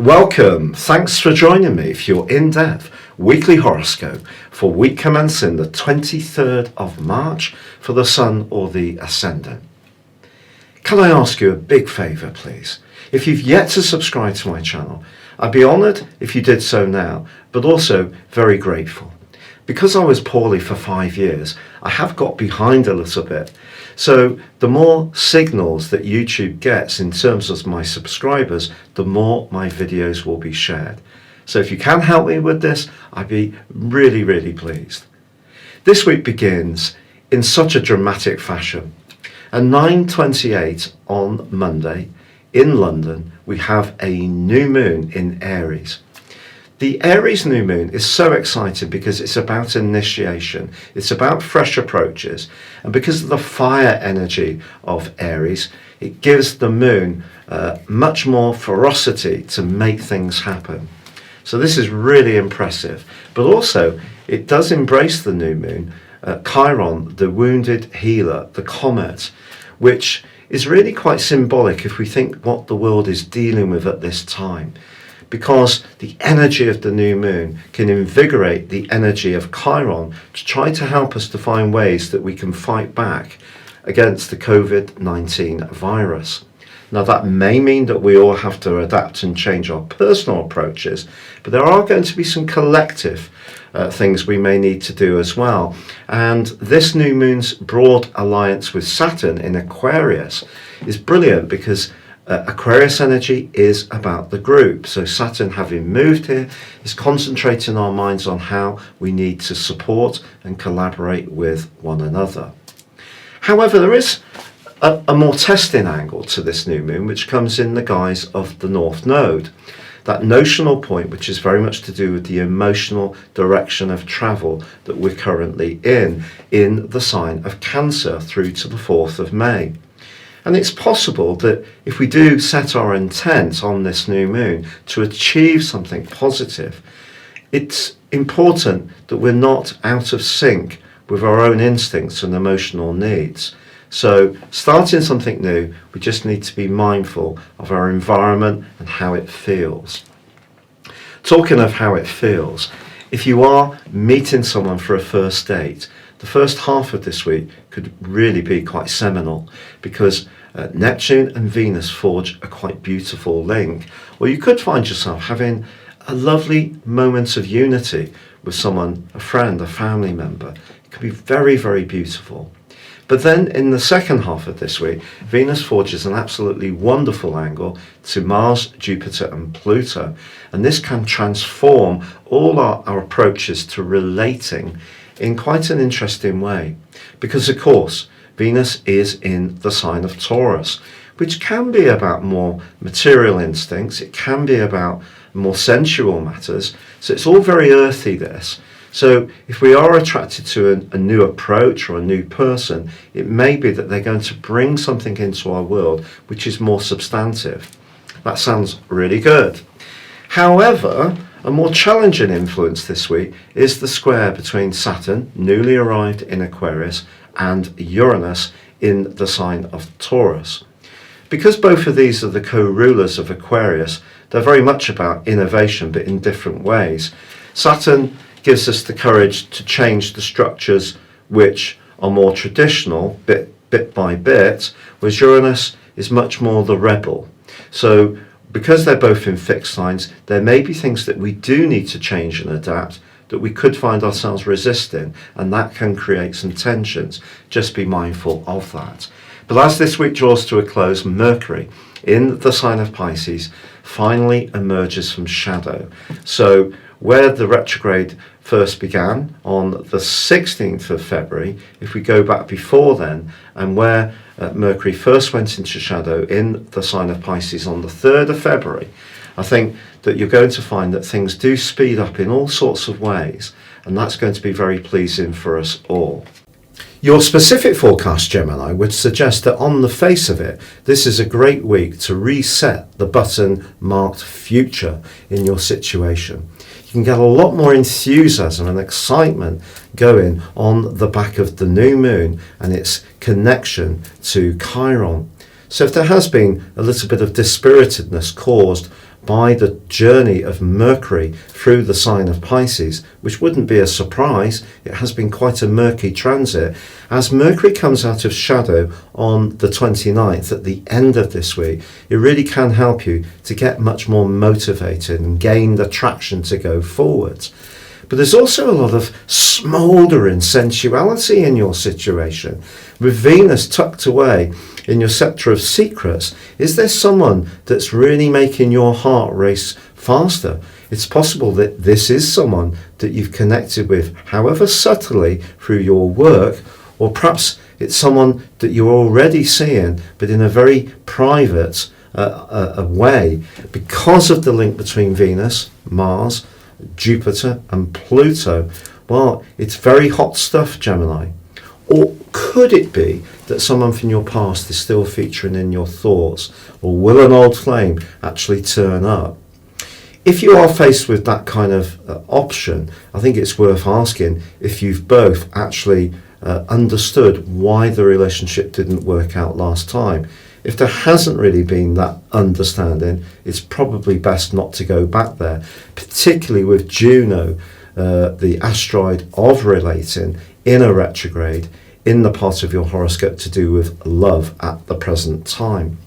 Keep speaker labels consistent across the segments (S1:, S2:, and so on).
S1: Welcome. Thanks for joining me for your in-depth weekly horoscope for week commencing the 23rd of March for the Sun or the Ascendant. Can I ask you a big favour, please? If you've yet to subscribe to my channel, I'd be honoured if you did so now, but also very grateful. Because I was poorly for 5 years, I have got behind a little bit. So the more signals that YouTube gets in terms of my subscribers, the more my videos will be shared. So if you can help me with this, I'd be really, really pleased. This week begins in such a dramatic fashion. At 9:28 on Monday in London, we have a new moon in Aries. The Aries new moon is so exciting because it's about initiation, it's about fresh approaches, and because of the fire energy of Aries, it gives the moon much more ferocity to make things happen. So this is really impressive, but also it does embrace the new moon, Chiron, the wounded healer, the comet, which is really quite symbolic if we think what the world is dealing with at this time. Because the energy of the new moon can invigorate the energy of Chiron to try to help us to find ways that we can fight back against the COVID-19 virus. Now that may mean that we all have to adapt and change our personal approaches, but there are going to be some collective things we may need to do as well. And this new moon's broad alliance with Saturn in Aquarius is brilliant because Aquarius energy is about the group. So Saturn, having moved here, is concentrating our minds on how we need to support and collaborate with one another. However, there is a more testing angle to this new moon, which comes in the guise of the North Node. That notional point, which is very much to do with the emotional direction of travel that we're currently in the sign of Cancer through to the 4th of May. And it's possible that if we do set our intent on this new moon to achieve something positive, it's important that we're not out of sync with our own instincts and emotional needs. So starting something new, we just need to be mindful of our environment and how it feels. Talking of how it feels, if you are meeting someone for a first date, the first half of this week could really be quite seminal because Neptune and Venus forge a quite beautiful link. Or you could find yourself having a lovely moment of unity with someone, a friend, a family member. It could be very, very beautiful. But then in the second half of this week, Venus forges an absolutely wonderful angle to Mars, Jupiter and Pluto. And this can transform all our approaches to relating in quite an interesting way. Because of course, Venus is in the sign of Taurus, which can be about more material instincts. It can be about more sensual matters. So it's all very earthy, this. So if we are attracted to a new approach or a new person, it may be that they're going to bring something into our world which is more substantive. That sounds really good. However, a more challenging influence this week is the square between Saturn, newly arrived in Aquarius, and Uranus in the sign of Taurus. Because both of these are the co-rulers of Aquarius, they're very much about innovation, but in different ways. Saturn gives us the courage to change the structures which are more traditional, bit by bit, whereas Uranus is much more the rebel. So because they're both in fixed signs, there may be things that we do need to change and adapt that we could find ourselves resisting, and that can create some tensions. Just be mindful of that. But as this week draws to a close, Mercury in the sign of Pisces finally emerges from shadow. So where the retrograde first began on the 16th of February, if we go back before then, and where Mercury first went into shadow in the sign of Pisces on the 3rd of February, I think that you're going to find that things do speed up in all sorts of ways, and that's going to be very pleasing for us all. Your specific forecast, Gemini, would suggest that on the face of it, this is a great week to reset the button marked future in your situation. You can get a lot more enthusiasm and excitement going on the back of the new moon and its connection to Chiron. So if there has been a little bit of dispiritedness caused by the journey of Mercury through the sign of Pisces, which wouldn't be a surprise. It has been quite a murky transit. As Mercury comes out of shadow on the 29th at the end of this week, it really can help you to get much more motivated and gain the traction to go forwards. But there's also a lot of smouldering sensuality in your situation. With Venus tucked away in your scepter of secrets, is there someone that's really making your heart race faster? It's possible that this is someone that you've connected with, however subtly, through your work, or perhaps it's someone that you're already seeing, but in a very private way, because of the link between Venus, Mars, Jupiter and Pluto. Well, it's very hot stuff, Gemini. Or could it be that someone from your past is still featuring in your thoughts? Or will an old flame actually turn up? If you are faced with that kind of option, I think it's worth asking if you've both actually understood why the relationship didn't work out last time. If there hasn't really been that understanding, it's probably best not to go back there, particularly with Juno, the asteroid of relating, in a retrograde in the part of your horoscope to do with love at the present time.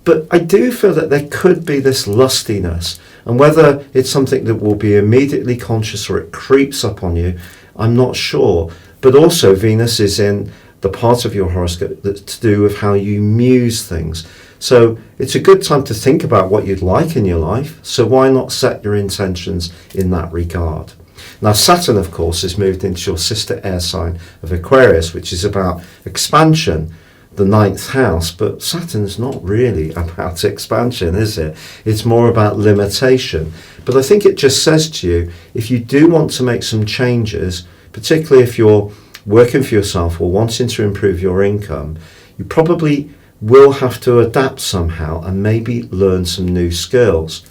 S1: But I do feel that there could be this lustiness, and whether it's something that will be immediately conscious or it creeps up on you, I'm not sure. But also Venus is in the part of your horoscope that's to do with how you muse things. So it's a good time to think about what you'd like in your life. So why not set your intentions in that regard? Now Saturn, of course, has moved into your sister air sign of Aquarius, which is about expansion, the 9th house. But Saturn's not really about expansion, is it? It's more about limitation. But I think it just says to you, if you do want to make some changes, particularly if you're working for yourself or wanting to improve your income, you probably will have to adapt somehow and maybe learn some new skills.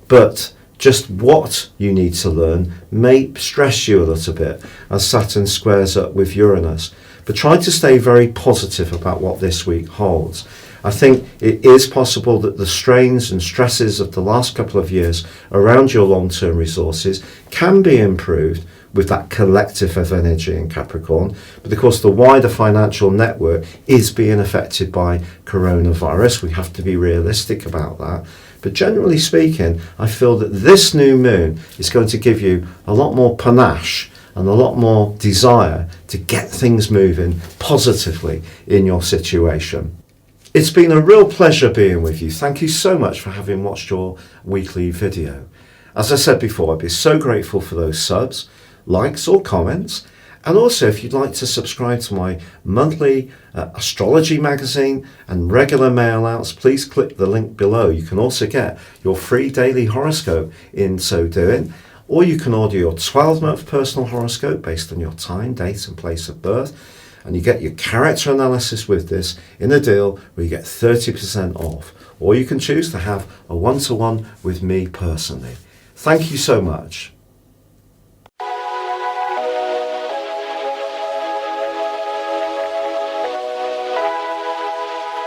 S1: But just what you need to learn may stress you a little bit as Saturn squares up with Uranus. But try to stay very positive about what this week holds. I think it is possible that the strains and stresses of the last couple of years around your long-term resources can be improved with that collective of energy in Capricorn. But of course the wider financial network is being affected by coronavirus. We have to be realistic about that. But generally speaking, I feel that this new moon is going to give you a lot more panache and a lot more desire to get things moving positively in your situation. It's been a real pleasure being with you. Thank you so much for having watched your weekly video. As I said before, I'd be so grateful for those subs, likes or comments. And also, if you'd like to subscribe to my monthly astrology magazine and regular mail outs, please click the link below. You can also get your free daily horoscope in so doing, or you can order your 12-month personal horoscope based on your time, date and place of birth. And you get your character analysis with this in a deal where you get 30% off. Or you can choose to have a one-to-one with me personally. Thank you so much.